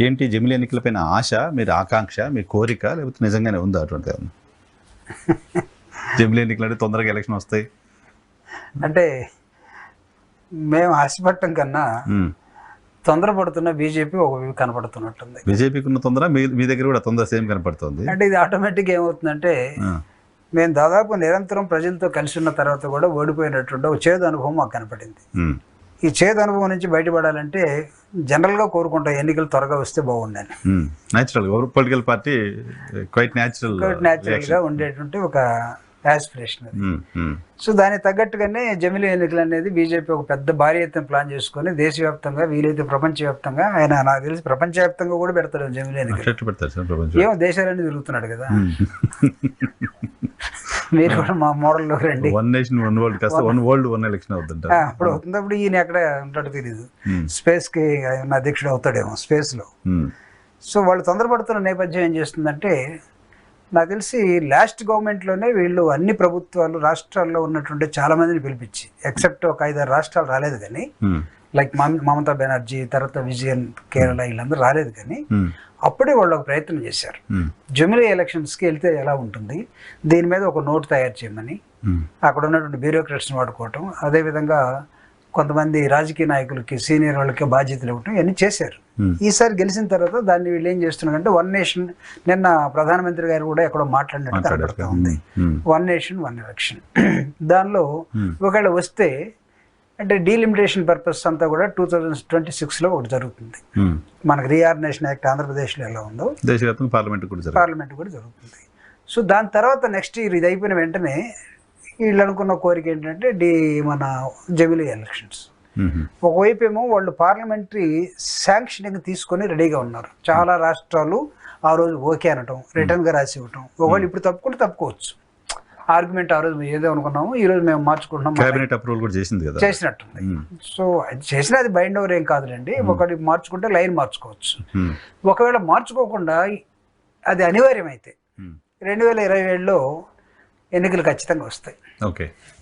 ఏంటి జమిలీ ఎన్నికలపైన ఆశ, మీరు ఆకాంక్ష, మీ కోరిక, లేకపోతే నిజంగానే ఉందా అటువంటి ఏమన్నా? జమిలీ ఎన్నికలు అంటే తొందరగా ఎలక్షన్ వస్తాయి అంటే మేము ఆశపడటం కన్నా తొందరపడుతున్న బీజేపీ ఒక కనపడుతున్నట్టుంది. బీజేపీకి ఉన్న తొందర మీ దగ్గర కూడా తొందర సేమ్ కనపడుతుంది. అంటే ఇది ఆటోమేటిక్ ఏమవుతుందంటే మేము దాదాపు నిరంతరం ప్రజలతో కలిసి ఉన్న తర్వాత కూడా ఓడిపోయినటువంటి ఒక చేదు అనుభవం మాకు కనపడింది. ఈ చేదు అనుభవం నుంచి బయటపడాలంటే జనరల్గా కోరుకుంటాం ఎన్నికలు త్వరగా వస్తే బాగుండని. న్యాచురల్ పొలిటికల్ పార్టీ క్వైట్ న్యాచురల్గా ఉండేటువంటి ఒక యాస్పిరేషన్ అది. సో దానికి తగ్గట్టుగానే జమిలీ ఎన్నికలు అనేది బీజేపీ ఒక పెద్ద భారీ ఎత్తున ప్లాన్ చేసుకుని దేశవ్యాప్తంగా వీలైతే ప్రపంచవ్యాప్తంగా, ఆయన నాకు తెలిసి ప్రపంచవ్యాప్తంగా కూడా పెడతాడు జమిలీ ఎన్నికలు. ఏమో దేశాలన్నీ తిరుగుతున్నాడు కదా. మీరు కూడా మా మోడల్లో రండి. వన్ నేషన్ వన్ వరల్డ్ కాస్త వన్ వరల్డ్ వన్ ఎలక్షన్ అవుతుంటారు. అప్పుడు అవుతున్నప్పుడు ఈయన ఎక్కడ ఉంటాడో తెలియదు. స్పేస్ కి అధ్యక్షుడు అవుతాడేమో స్పేస్ లో. సో వాళ్ళు తొందరపడుతున్న నేపథ్యం ఏం చేస్తుందంటే, నాకు తెలిసి లాస్ట్ గవర్నమెంట్లోనే వీళ్ళు అన్ని ప్రభుత్వాలు రాష్ట్రాల్లో ఉన్నటువంటి చాలా మందిని పిలిపించి, ఎక్సెప్ట్ ఒక 5-6 రాష్ట్రాలు రాలేదు కానీ, లైక్ మమతా బెనర్జీ, తర్వాత విజయన్, కేరళ, వీళ్ళందరూ రాలేదు కానీ అప్పుడే వాళ్ళు ఒక ప్రయత్నం చేశారు. జమిలీ ఎలక్షన్స్కి వెళ్తే ఎలా ఉంటుంది, దీని మీద ఒక నోట్ తయారు చేయమని అక్కడ ఉన్నటువంటి బ్యూరోక్రాట్స్ని వాడుకోవటం, అదేవిధంగా కొంతమంది రాజకీయ నాయకులకి సీనియర్ వాళ్ళకి బాధ్యతలు ఇవ్వటం ఇవన్నీ చేశారు. ఈసారి గెలిచిన తర్వాత దాన్ని వీళ్ళు ఏం చేస్తున్నారంటే వన్ నేషన్, నిన్న ప్రధానమంత్రి గారు కూడా ఎక్కడో మాట్లాడినట్టు కనబడుతూ ఉంది. One nation one election. దానిలో ఒకవేళ వస్తే అంటే డీలిమిటేషన్ పర్పస్ అంతా కూడా 2026లో ఒకటి జరుగుతుంది. మనకు రీఆర్గనైజేషన్ యాక్ట్ ఆంధ్రప్రదేశ్లో ఎలా ఉందో దేశవ్యాప్తంగా పార్లమెంట్ కూడా జరుగుతుంది. సో దాని తర్వాత నెక్స్ట్ ఇయర్ ఇది అయిపోయిన వెంటనే వీళ్ళు అనుకున్న కోరిక ఏంటంటే మన జమిలీ ఎలక్షన్స్. ఒకవైపు ఏమో వాళ్ళు పార్లమెంటరీ శాంక్షనింగ్ తీసుకొని రెడీగా ఉన్నారు. చాలా రాష్ట్రాలు ఆ రోజు ఓకే అనటం, రిటర్న్గా రాసి ఇవ్వటం. ఒకవేళ ఇప్పుడు తప్పుకుంటే తప్పుకోవచ్చు. ఆర్గ్యుమెంట్ ఆ రోజు ఏదో అనుకున్నాము, ఈ రోజు మేము మార్చుకుంటున్నాం, క్యాబినెట్ అప్రూవల్ కూడా చేసినట్టుంది. సో అది చేసినా అది బైండ్ ఓవర్ ఏం కాదులేండి. ఒకటి మార్చుకుంటే లైన్ మార్చుకోవచ్చు. ఒకవేళ మార్చుకోకుండా అది అనివార్యమైతే 2027లో ఎన్నికలు ఖచ్చితంగా వస్తాయి.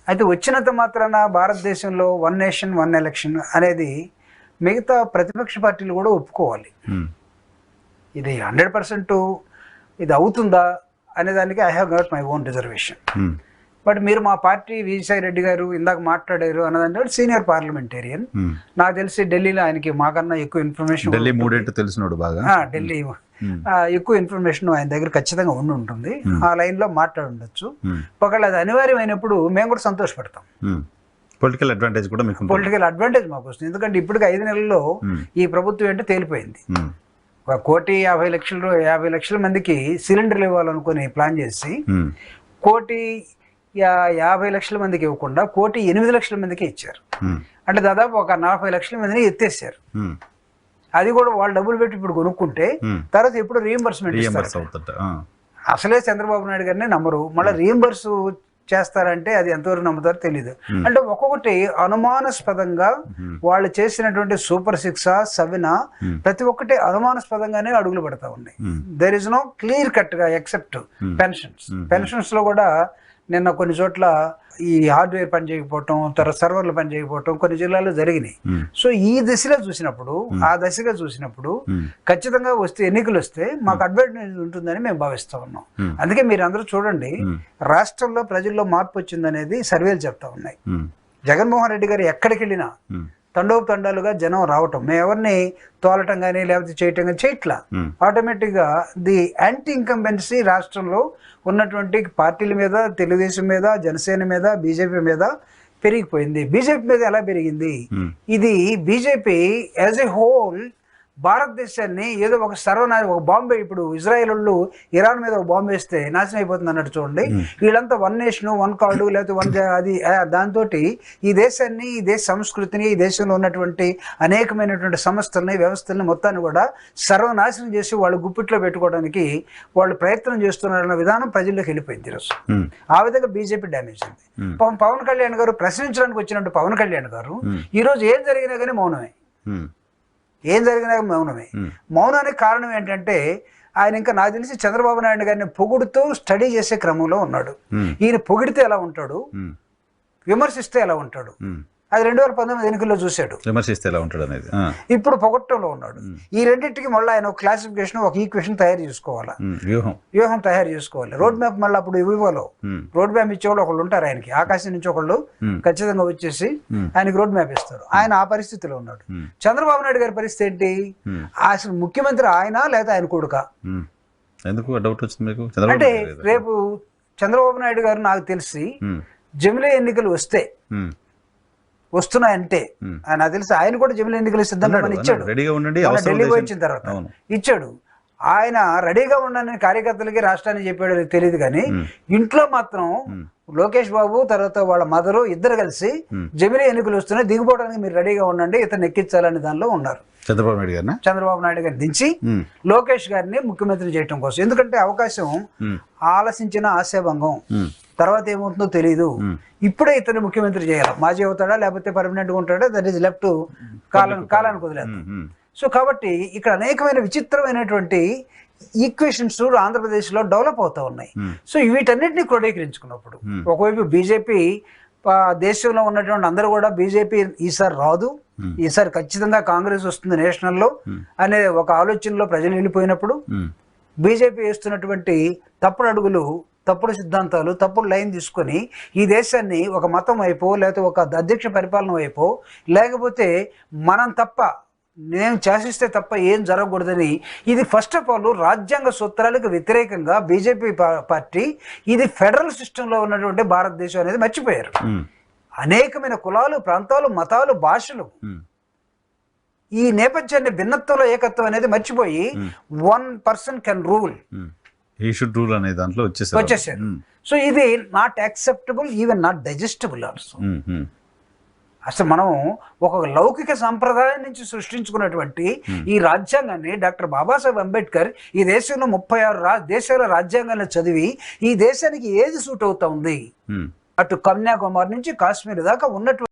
అయితే వచ్చినంత మాత్రాన భారతదేశంలో వన్ నేషన్ వన్ ఎలక్షన్ అనేది మిగతా ప్రతిపక్ష పార్టీలు కూడా ఒప్పుకోవాలి. ఇది 100% ఇది అవుతుందా అనేదానికి I have got my own reservation. But మీరు మా పార్టీ విజయసాయి రెడ్డి గారు ఇందాక మాట్లాడారు అన్నదంటే సీనియర్ పార్లమెంటేరియన్. నాకు తెలిసి ఢిల్లీలో ఆయనకి మాకన్నా ఎక్కువ ఇన్ఫర్మేషన్, ఢిల్లీ ఎక్కువ ఇన్ఫర్మేషన్ ఆయన దగ్గర ఖచ్చితంగా ఉండి ఉంటుంది. ఆ లైన్ లో మాట్లాడి ఉండొచ్చు. ఒకవేళ అది అనివార్యమైనప్పుడు మేము కూడా సంతోషపడతాం. పొలిటికల్ అడ్వాంటేజ్ మాకు వస్తుంది. ఎందుకంటే ఇప్పటికి 5 నెలల్లో ఈ ప్రభుత్వం ఏంటో తేలిపోయింది. 1,50,00,000 మందికి సిలిండర్లు ఇవ్వాలనుకుని ప్లాన్ చేసి 1,50,00,000 మందికి ఇవ్వకుండా 1,08,00,000 మందికి ఇచ్చారు. అంటే దాదాపు ఒక 40 లక్షల మందిని ఎత్తేసారు. అది కూడా వాళ్ళు డబ్బులు పెట్టి ఇప్పుడు కొనుక్కుంటే తర్వాత ఎప్పుడు రీఎంబర్స్మెంట్ ఇస్తారు. అసలే చంద్రబాబు నాయుడు గారిని నమ్మరు, మళ్ళీ రీఎంబర్స్ చేస్తారంటే అది ఎంతవరకు నమ్ముతారో తెలియదు. అంటే ఒక్కొక్కటి అనుమానాస్పదంగా వాళ్ళు చేసినటువంటి సూపర్ 6, 7 ప్రతి ఒక్కటి అనుమానాస్పదంగానే అడుగులు పడతా ఉన్నాయి. There is no clear cut గా ఎక్సెప్ట్ పెన్షన్స్ లో కూడా నిన్న కొన్ని చోట్ల ఈ హార్డ్వేర్ పని చేయకపోవటం, తర్వాత సర్వర్లు పని చేయకపోవటం కొన్ని జిల్లాల్లో జరిగినాయి. సో ఈ దశగా చూసినప్పుడు ఖచ్చితంగా వస్తే ఎన్నికలు వస్తే మాకు అడ్వాంటేజ్ ఉంటుందని మేము భావిస్తా ఉన్నాం. అందుకే మీరు అందరూ చూడండి, రాష్ట్రంలో ప్రజల్లో మార్పు వచ్చిందనేది సర్వేలు చెప్తా ఉన్నాయి. జగన్మోహన్ రెడ్డి గారు ఎక్కడికి వెళ్ళినా తండోపతండాలుగా జనం రావటం, మేము ఎవరిని తోలటం కానీ లేకపోతే చేయటం కానీ చేయట్లా. ఆటోమేటిక్గా ది యాంటీ ఇన్కంబెన్సీ రాష్ట్రంలో ఉన్నటువంటి పార్టీల మీద, తెలుగుదేశం మీద, జనసేన మీద, బీజేపీ మీద పెరిగిపోయింది. బీజేపీ మీద ఎలా పెరిగింది? ఇది బీజేపీ యాజ్ ఎ హోల్ భారతదేశాన్ని ఏదో ఒక ఒక బాంబే, ఇప్పుడు ఇజ్రాయెల్ వాళ్ళు ఇరాన్ మీద ఒక బాంబు వేస్తే నాశనం అయిపోతుంది అన్నట్టు చూడండి. వీళ్ళంతా వన్ నేషన్ వన్ కార్డు లేకపోతే అది దాంతో ఈ దేశాన్ని, ఈ దేశ సంస్కృతిని, ఈ దేశంలో ఉన్నటువంటి అనేకమైనటువంటి సంస్థల్ని, వ్యవస్థల్ని మొత్తాన్ని కూడా సర్వనాశనం చేసి వాళ్ళు గుప్పిట్లో పెట్టుకోవడానికి వాళ్ళు ప్రయత్నం చేస్తున్నారన్న విధానం ప్రజల్లోకి వెళ్ళిపోయింది ఈరోజు. ఆ విధంగా బీజేపీ డ్యామేజ్ అయింది. పవన్ కళ్యాణ్ గారు ప్రశ్నించడానికి వచ్చినట్టు పవన్ కళ్యాణ్ గారు ఈరోజు ఏం జరిగినా కానీ మౌనమే. మౌనానికి కారణం ఏంటంటే ఆయన ఇంకా నాకు తెలిసి చంద్రబాబు నాయుడు గారిని పొగుడుతూ స్టడీ చేసే క్రమంలో ఉన్నాడు. ఈయన పొగిడితే ఎలా ఉంటాడు, విమర్శిస్తే ఎలా ఉంటాడు అది 2019 ఎన్నికల్లో చూశాడు. విమర్శిస్తే ఎలా ఉంటాడు అనేది. ఇప్పుడు పొగట్టంలో ఉన్నాడు. ఈ రెండింటికి మళ్ళీ ఆయన ఒక క్లాసిఫికేషన్, ఒక ఈక్వేషన్ తయారు చేసుకోవాలా, వ్యూహం తయారు చేసుకోవాలి. రోడ్ మ్యాప్ మళ్ళీ అప్పుడు ఇవ్వలో రోడ్ మ్యాప్ ఇచ్చేవాళ్ళు ఒకళ్ళు ఉంటారు ఆయనకి, ఆకాశం నుంచి ఒకళ్ళు ఖచ్చితంగా వచ్చేసి ఆయనకి రోడ్ మ్యాప్ ఇస్తారు. ఆయన ఆ పరిస్థితిలో ఉన్నాడు. చంద్రబాబు నాయుడు గారి పరిస్థితి ఏంటి? అసలు ముఖ్యమంత్రి ఆయన లేదా ఆయన కొడుకా? ఎందుకు డౌట్ వచ్చింది మీకు? అంటే రేపు చంద్రబాబు నాయుడు గారు నాకు తెలిసి జమిలీ ఎన్నికలు వస్తున్నాయంటే నాకు తెలిసి ఆయన కూడా జమిలీ ఎన్నికలు సిద్ధంగా ఇచ్చాడు. ఢిల్లీ వచ్చిన తర్వాత ఇచ్చాడు. ఆయన రెడీగా ఉండని కార్యకర్తలకి రాష్ట్రానికి చెప్పాడు తెలియదు, కానీ ఇంట్లో మాత్రం లోకేష్ బాబు తర్వాత వాళ్ళ మదరు ఇద్దరు కలిసి జమిలీ ఎన్నికలు వస్తున్నాయి, దిగిపోవడానికి మీరు రెడీగా ఉండండి, ఇతను ఎక్కించాలని దానిలో ఉన్నారు. చంద్రబాబు నాయుడు గారిని దించి లోకేష్ గారిని ముఖ్యమంత్రి చేయడం కోసం. ఎందుకంటే అవకాశం ఆలసించిన ఆశాభంగం, తర్వాత ఏమవుతుందో తెలియదు. ఇప్పుడే ఇతను ముఖ్యమంత్రి చేయాలి. మాజీ అవుతాడా లేకపోతే పర్మనెంట్ గా ఉంటాడా, దట్ ఈస్ లెఫ్ట్ కాలానికి వదిలేద్దాం. సో కాబట్టి ఇక్కడ అనేకమైన విచిత్రమైనటువంటి ఈక్వేషన్స్ ఆంధ్రప్రదేశ్లో డెవలప్ అవుతా ఉన్నాయి. సో వీటన్నిటిని క్రోడీకరించుకున్నప్పుడు ఒకవైపు బీజేపీ, దేశంలో ఉన్నటువంటి అందరూ కూడా బీజేపీ ఈసారి రాదు, ఈసారి ఖచ్చితంగా కాంగ్రెస్ వస్తుంది నేషనల్లో అనే ఒక ఆలోచనలో ప్రజలు వెళ్ళిపోయినప్పుడు, బీజేపీ వేస్తున్నటువంటి తప్పుడు అడుగులు, తప్పుడు సిద్ధాంతాలు, తప్పుడు లైన్ తీసుకొని ఈ దేశాన్ని ఒక మతం వైపో లేకపోతే ఒక అధ్యక్ష పరిపాలన వైపో, లేకపోతే మనం తప్ప నేను శాసిస్తే తప్ప ఏం జరగకూడదని, ఇది ఫస్ట్ ఆఫ్ ఆల్ రాజ్యాంగ సూత్రాలకు వ్యతిరేకంగా బీజేపీ పార్టీ ఇది ఫెడరల్ సిస్టంలో ఉన్నటువంటి భారతదేశం అనేది మర్చిపోయారు. అనేకమైన కులాలు, ప్రాంతాలు, మతాలు, భాషలు, ఈ నేపథ్యాన్ని భిన్నత్వంలో ఏకత్వం అనేది మర్చిపోయి 1 person కెన్ రూల్, అనే దాంట్లో వచ్చేసారు. సో ఇది not acceptable, even not digestible also. అసలు మనం ఒక లౌకిక సంప్రదాయం నుంచి సృష్టించుకున్నటువంటి ఈ రాజ్యాంగాన్ని డాక్టర్ బాబాసాహెబ్ అంబేద్కర్ ఈ దేశంలో 36 దేశాల రాజ్యాంగాన్ని చదివి ఈ దేశానికి ఏది సూట్ అవుతా ఉంది, అటు కన్యాకుమారి నుంచి కాశ్మీర్ దాకా ఉన్నటువంటి